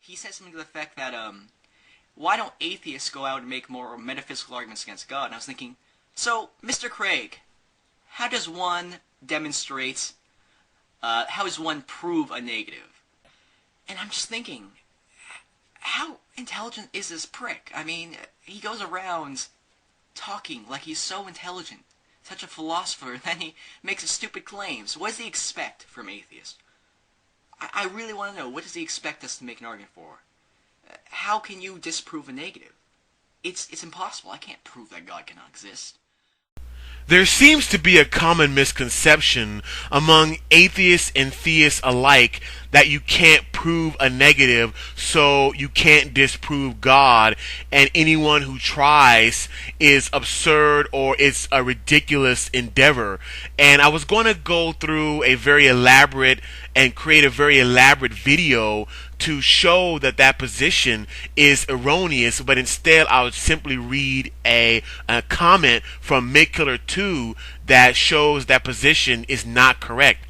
he said something to the effect that, why don't atheists go out and make more metaphysical arguments against God? And I was thinking, so, Mr. Craig, how does one demonstrate, how does one prove a negative? And I'm just thinking, how intelligent is this prick? I mean, he goes around talking like he's so intelligent, such a philosopher, and then he makes stupid claims. What does he expect from atheists? I really want to know, what does he expect us to make an argument for? How can you disprove a negative? It's impossible. I can't prove that God cannot exist. There seems to be a common misconception among atheists and theists alike that you can't prove a negative, so you can't disprove God, and anyone who tries is absurd or it's a ridiculous endeavor. And I was going to go through a very elaborate and create a very elaborate video to show that that position is erroneous, but instead I would simply read a comment from MidKiller2 that shows that position is not correct.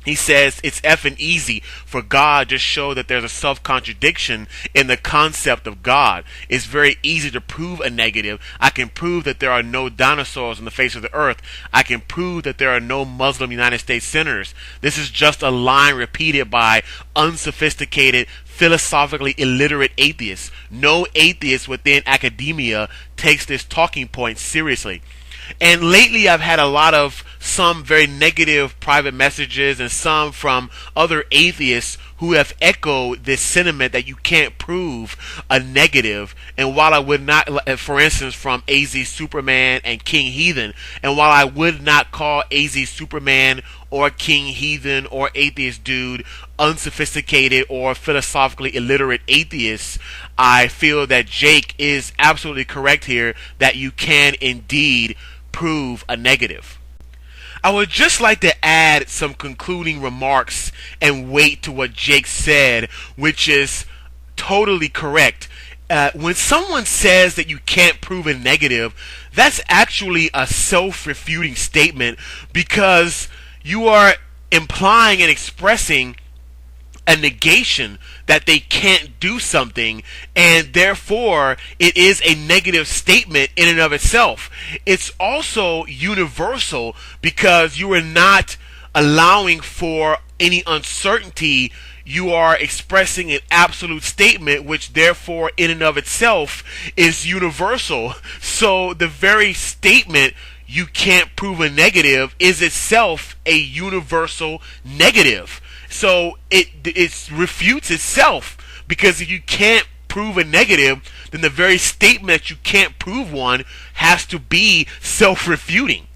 He says it's effing easy for God to show that there's a self-contradiction in the concept of God. It's very easy to prove a negative. I can prove that there are no dinosaurs on the face of the earth. I can prove that there are no Muslim United States senators. This is just a line repeated by unsophisticated, philosophically illiterate atheists. No atheist within academia takes this talking point seriously. And lately I've had a lot of some very negative private messages and some from other atheists who have echoed this sentiment that you can't prove a negative. And while I would not, for instance, from AZ Superman and KingHeathen, and while I would not call AZ Superman or KingHeathen or Atheist Dude unsophisticated or philosophically illiterate atheists, I feel that Jake is absolutely correct here, that you can indeed prove a negative. I would just like to add some concluding remarks and weight to what Jake said, which is totally correct. When someone says that you can't prove a negative, that's actually a self-refuting statement, because you are implying and expressing a negation that they can't do something, and therefore it is a negative statement in and of itself. It's also universal because you are not allowing for any uncertainty. You are expressing an absolute statement, which therefore in and of itself is universal. So the very statement, you can't prove a negative, is itself a universal negative. So it refutes itself, because if you can't prove a negative, then the very statement that you can't prove one has to be self-refuting.